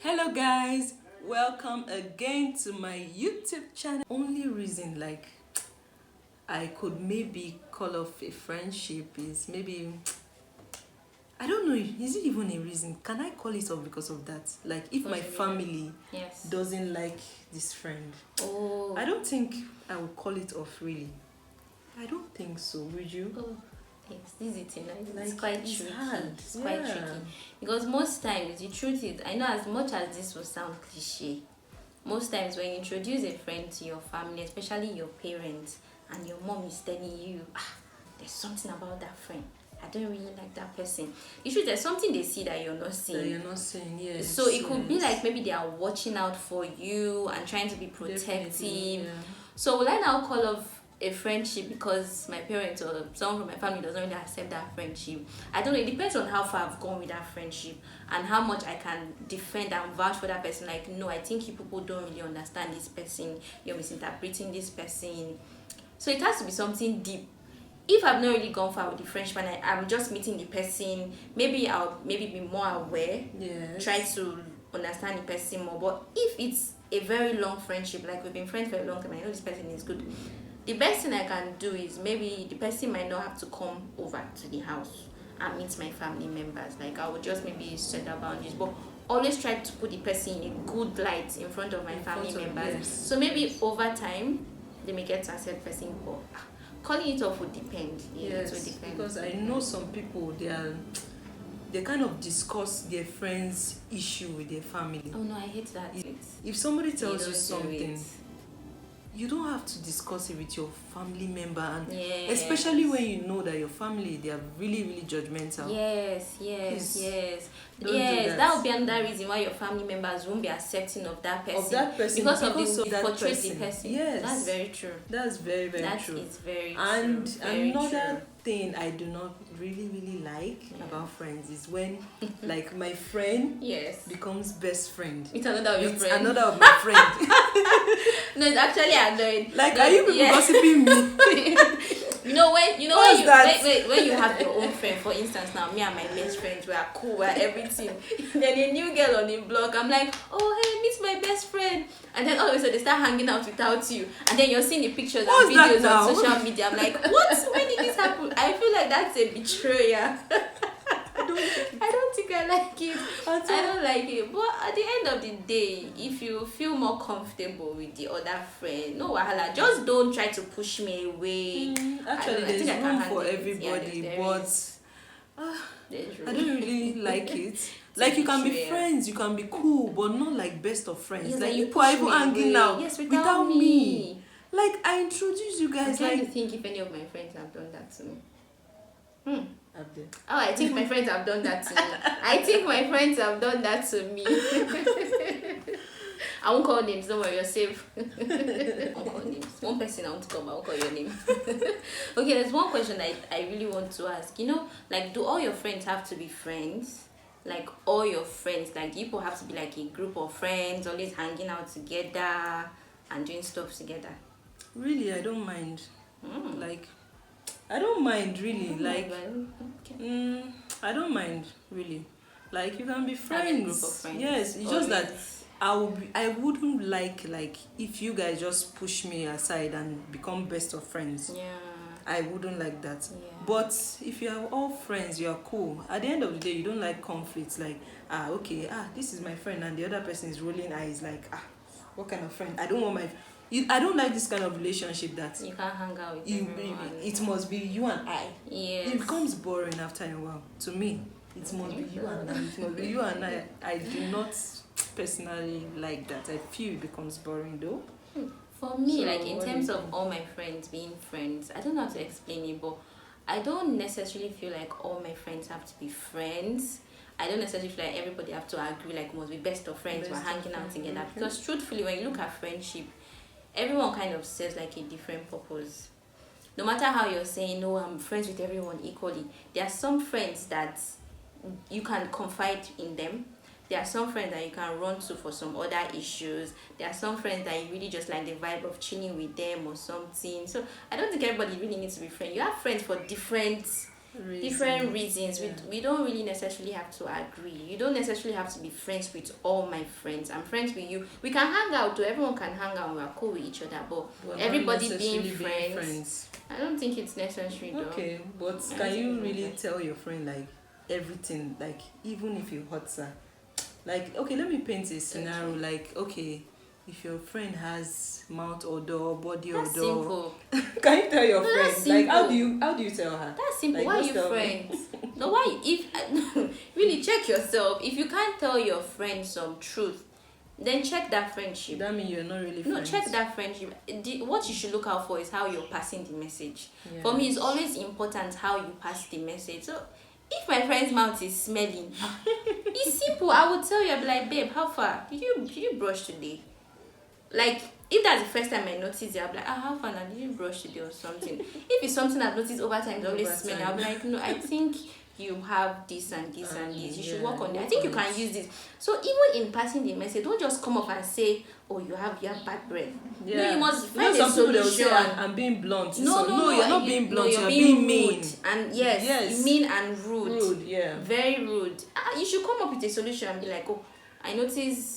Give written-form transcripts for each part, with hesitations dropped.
Hello guys, welcome again to my YouTube channel. Only reason I could maybe call off a friendship is maybe I don't know, is it even a reason? Can I call it off because of that? Like if my family doesn't like this friend. I don't think I will call it off really. I don't think so, would you? Yes, this is it, it's quite tricky. It's quite tricky. Because most times, the truth is, I know as much as this will sound cliche, most times when you introduce a friend to your family, especially your parents, and your mom is telling you, there's something about that friend. I don't really like that person. The truth, there's something they see that you're not seeing. That you're not seeing, yes. So it could be like maybe they are watching out for you and trying to be protective. Yeah. So will I now call off a friendship because my parents or someone from my family doesn't really accept that friendship? I don't know. It depends on how far I've gone with that friendship and how much I can defend and vouch for that person. Like, no, I think you people don't really understand this person. You're misinterpreting this person. So it has to be something deep. If I've not really gone far with the friendship and I'm just meeting the person, maybe I'll be more aware. Yes. Try to understand the person more. But if it's a very long friendship, like we've been friends for a long time, I know this person is good, the best thing I can do is maybe the person might not have to come over to the house and meet my family members. Like I would just maybe set their boundaries, but always try to put the person in a good light in front of my family members. Yes. So maybe over time they may get to accept the person, but calling it off would depend. Yes, it would depend. because I know some people they kind of discuss their friends' issue with their family. Oh no, I hate that. If somebody tells you something, you don't have to discuss it with your family member, and especially when you know that your family, they are really, really judgmental. Yes. Don't do that would be another reason why your family members won't be accepting of that person. Because of the portrait the person. Yes, that's very true. That's very, very true. That is very true. And very another true. thing I do not really like about friends is when like my friend becomes best friend with another of your with friend. another of my friend. No, it's actually annoying. Like, are you people gossiping me? when you have your own friend, for instance, now me and my best friends, we are cool, we're everything. Then a new girl on the block, I'm like, oh hey, meet my best friend, and then all of a sudden they start hanging out without you, and then you're seeing the pictures and videos on social media. I'm like, what? When did this happen? I feel like that's a betrayal. I don't think I like it. I don't like it. But at the end of the day, if you feel more comfortable with the other friend, no wahala. Just don't try to push me away. Actually, there's room for everybody, but I don't really like it. Like you can be friends, you can be cool, but not like best of friends. Yes, like you people are even hanging out without me. Like I introduce you guys. I'm trying to think if any of my friends have done that to me. Oh, I think my friends have done that to me. I won't call names, don't worry, you're safe. I won't call names. One person I want to call, I won't call your name. Okay, there's one question I really want to ask. Like, do all your friends have to be friends? Like, all your friends, like, do people have to be like a group of friends, always hanging out together and doing stuff together? Really, I don't mind. Like, I don't mind really. I don't mind really. Like you can be friends. Group of friends. Yes, it's just that I wouldn't like if you guys just push me aside and become best of friends. Yeah. I wouldn't like that. Yeah. But if you are all friends, you are cool. At the end of the day, you don't like conflicts. Like this is my friend, and the other person is rolling eyes. Like what kind of friend? I don't want I don't like this kind of relationship that you can't hang out with everyone. It must be you and I. Yes. It becomes boring after a while. To me, it must be you and I. It must be you and I. I do not personally like that. I feel it becomes boring though. For me, like in terms of all my friends being friends, I don't know how to explain it, but I don't necessarily feel like all my friends have to be friends. I don't necessarily feel like everybody have to agree like must be best of friends. We're hanging out together. Because truthfully, when you look at friendship, everyone kind of serves like a different purpose. No matter how you're saying, no, I'm friends with everyone equally, there are some friends that you can confide in them. There are some friends that you can run to for some other issues. There are some friends that you really just like the vibe of chilling with them or something. So I don't think everybody really needs to be friends. You have friends for different different reasons. Yeah. We don't really necessarily have to agree. You don't necessarily have to be friends with all my friends. I'm friends with you. We can hang out too. Everyone can hang out. We are cool with each other. But But everybody not being necessarily friends, I don't think it's necessary though. Okay, but can you really tell your friend like everything, like even if you hurt her? Like, okay, let me paint a scenario. Like, okay, if your friend has mouth odor, body That's odor, simple. can you tell your No, friend? that's Like, how simple. do you tell her? That's simple. Like, Why are just you tell me. friends? No, why? If really check yourself. If you can't tell your friend some truth, then check that friendship. That means you're not really No, friends. check that friendship. What you should look out for is how you're passing the message. Yeah. For me, it's always important how you pass the message. So, if my friend's mouth is smelling, it's simple. I will tell you. I'll be like, babe, how far? Did you brush today? Like, if that's the first time I notice it, I'll be like, how far now? Did you brush today or something? If it's something I've noticed over time, it's always smelling, I'll be like, no, I think you have this and this and this. You should work on it. I think you can use this. So even in passing the message, don't just come up and say, oh, you have bad breath. Yeah. No, you must find some a people they'll solution. say, I'm being blunt. No, you're not being blunt. No, you're being mean. rude. And yes, mean and rude. Rude, yeah. Very rude. You should come up with a solution and be like, oh, I notice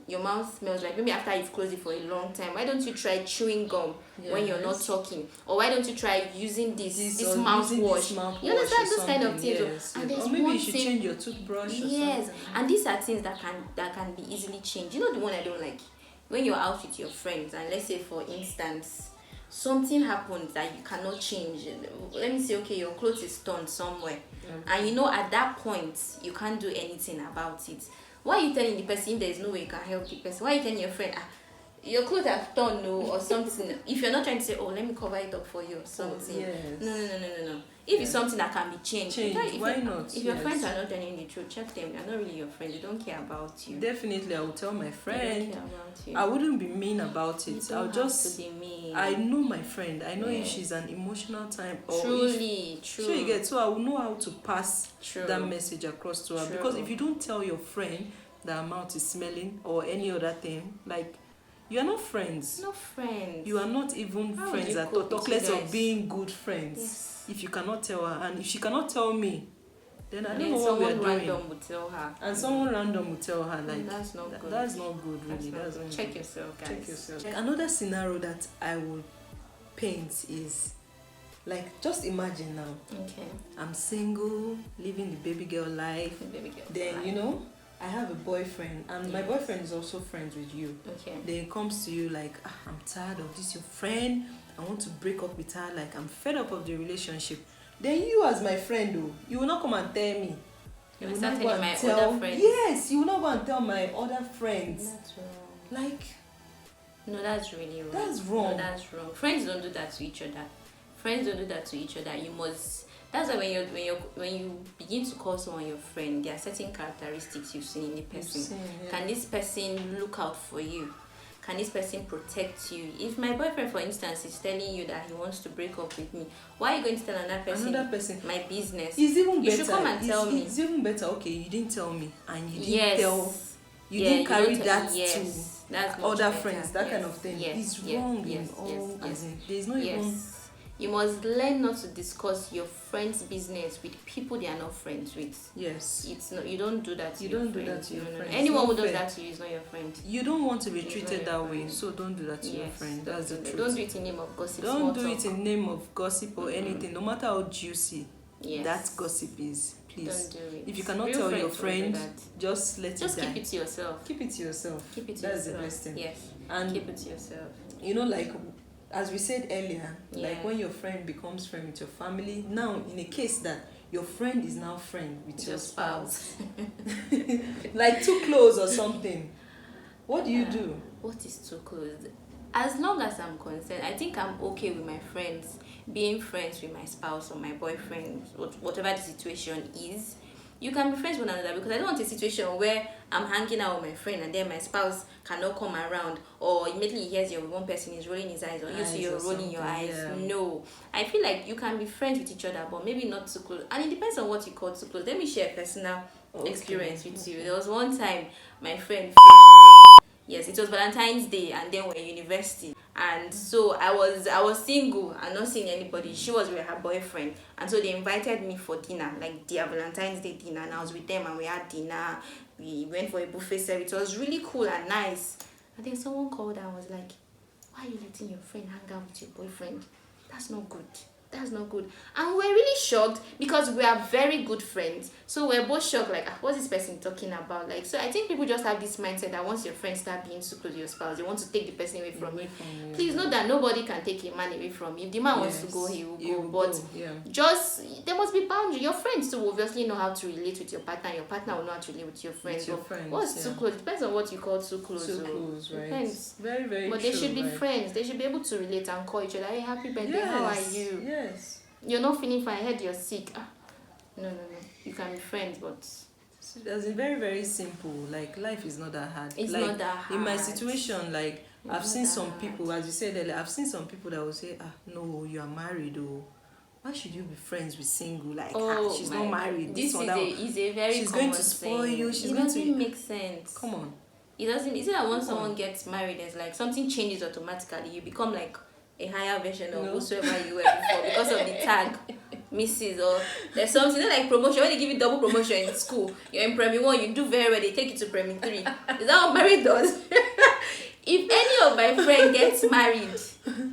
your mouth smells like, maybe after you've closed it for a long time, why don't you try chewing gum when you're not talking? Or why don't you try using this mouthwash? You understand those kind of things? Yes. And Or maybe you should change your toothbrush or something. And these are things that can be easily changed. You know the one I don't like? When you're out with your friends and let's say for instance something happens that you cannot change. Let me say, okay, your clothes is torn somewhere, and you know at that point you can't do anything about it. Why are you telling the person if there is no way you can help the person? Why are you telling your friend, your clothes have torn, no, or something? If you're not trying to say, oh, let me cover it up for you or something. Yes. No. If it's something that can be changed, why not? If your friends are not telling you the truth, check them. They're not really your friends. They don't care about you. Definitely, I will tell my They friend. don't care about you. I wouldn't be mean about You it. don't I'll have just. to be mean. I know my friend. I know if Yes. she's an emotional type or Truly, if true. she gets. So I will know how to pass True. that message across to her. True. Because if you don't tell your friend that her mouth is smelling or any other thing, like you are not friends. No friends. You are not even How would friends you at all. cope Talk with less you of guys? being good friends. Yes. If you cannot tell her, and if she cannot tell me, then I And don't then know what we are someone doing. random would tell her. And someone random will tell her like That's not good. That's not good, really. That's That's not not good. Check good. yourself, guys. Check yourself. Like, another scenario that I would paint is like, just imagine now, Okay. I'm single, living the baby girl life. Baby girl. Then you know, I have a boyfriend, and my boyfriend is also friends with you. Okay. Then it comes to you like, I'm tired of this your friend. I want to break up with her. Like, I'm fed up of the relationship. Then you, as my friend, though, you will not come and tell me. You will will not start go telling and my other friends. Yes, you will not go and tell my other friends. That's wrong. Like, No, that's really wrong. That's wrong. No, that's wrong. Friends don't do that to each other. Friends don't do that to each other. You must. That's why when you begin to call someone your friend, there are certain characteristics you've seen in the person. Can this person look out for you? Can this person protect you? If my boyfriend, for instance, is telling you that he wants to break up with me, why are you going to tell another person? My business. It's even better. You should come and tell me. It's even better. Okay, you didn't tell me, and you didn't Yes. tell. You didn't carry that yes. to That's much other better. friends. That Yes. kind of thing. Yes. It's Yes. wrong Yes. in all. Yes. As in, there's no even. Yes. You must learn not to discuss your friends' business with people they are not friends with. Yes. It's not. You don't do that. To You your don't do friends. that to your No, no, no. friends. Anyone who It's not does fair. that to you is not your friend. You don't want to be It's not treated your that way, friend. so don't do that to your Yes, friend. That's the truth. Don't do it in name of gossip. Don't small do talk. it in name of gossip or anything, no matter how juicy Yes. that gossip is. Please, Don't do it. if you cannot Real tell your friends won't do friend, that. just let Just it die. keep it to yourself. Keep it to yourself. Keep it to That's yourself. the best thing. Yes. And Keep it to yourself. you know, like as we said earlier, Yeah. like when your friend becomes friend with your family, now in a case that your friend is now friend with your spouse, like too close or something, what do you do? What is too close? As long as I'm concerned, I think I'm okay with my friends being friends with my spouse or my boyfriend, whatever the situation is. You can be friends with one another, because I don't want a situation where I'm hanging out with my friend and then my spouse cannot come around, or immediately he hears you, one person is rolling his eyes, or you see you're rolling your eyes. Yeah. No. I feel like you can be friends with each other, but maybe not too close. And it depends on what you call too close. Let me share a personal experience with you. There was one time my friend, yes, it was Valentine's Day, and then we're in university, And so I was single and not seeing anybody. She was with her boyfriend, and so they invited me for dinner, like their Valentine's Day dinner, and I was with them and we had dinner. We went for a buffet service. It was really cool and nice. And then someone called and was like, why are you letting your friend hang out with your boyfriend? That's not good. That's not good. And we're really shocked because we are very good friends. So we're both shocked, like, what's this person talking about? Like, so I think people just have this mindset that once your friends start being too close to your spouse, they want to take the person away from you. Please know that nobody can take a man away from you. If the man wants to go, he will go. But just, there must be boundary. Your friends too obviously know how to relate with your partner. Your partner will know how to relate with your friends. What's too close? Depends on what you call too close. Too close, right? Depends. Very, very But true, they should be friends. They should be able to relate and call each other. Hey, happy birthday, how are you? Yes. You're not feeling fine, I heard you're sick. No. You can be friends, but it's very, very simple. Like, life is not that hard. It's like, not that hard. In my situation, like, I've seen some people, as you said earlier, I've seen some people that will say, no, you are married, or why should you be friends with single? Like, she's not married. This is a very she's going to spoil you. She's going to. It doesn't make sense. Come on. It doesn't. Is it that once someone gets married, it's like something changes automatically? You become like a higher version of whosoever you were before because of the tag Mrs. or there's something like promotion. When they give you double promotion in school, you're in primary 1, you do very well, they take you to primary 3. Is that what married does? If any of my friend gets married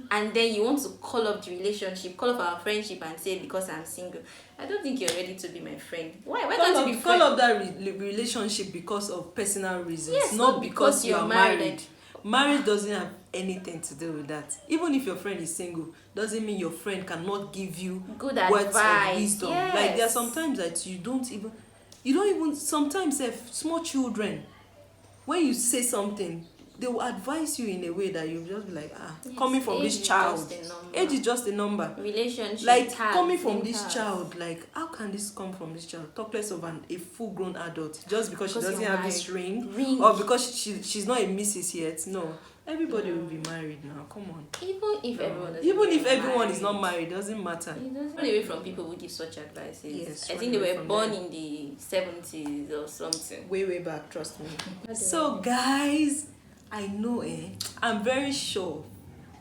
and then you want to call up the relationship, call up our friendship and say because I'm single, I don't think you're ready to be my friend. Why can't you be friend? Call up that relationship because of personal reasons, yes, not because you're married. And marriage doesn't have anything to do with that. Even if your friend is single, doesn't mean your friend cannot give you good words advice. of wisdom. Yes. Like, there are sometimes that you don't even sometimes small children, when you say something, they will advise you in a way that you'll just be like, coming from this child. Age is just a number. Relationship. Like, coming from this child, like, how can this come from this child? Talk less of a full-grown adult just because she doesn't have this ring, or because she's not a missus yet. No, everybody will be married now. Come on. Even if everyone is not married, doesn't matter. It doesn't run away from people who give such advices. Yes, I think they were born in the 70s or something. Way back, trust me. So guys, I know, I'm very sure,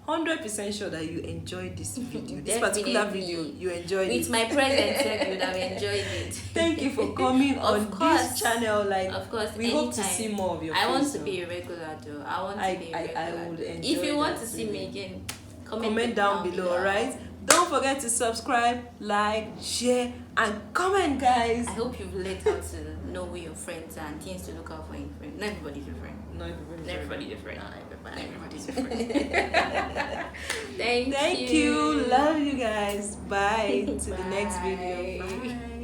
100% sure that you enjoyed this video. This particular video, you enjoyed it. With my presence, you would have enjoyed it. Thank you for coming on this channel. Like, of course, we hope to see more of your face. I want to be a regular though. I want to be a regular. I would enjoy. If you want to see me again, comment down below, right? Don't forget to subscribe, like, share, and comment, guys. I hope you've learned how to know who your friends are and things to look out for in friends. Not everybody's different. Everybody's different. Everybody's different. Thank you. Love you guys. Bye. To the next video. Bye.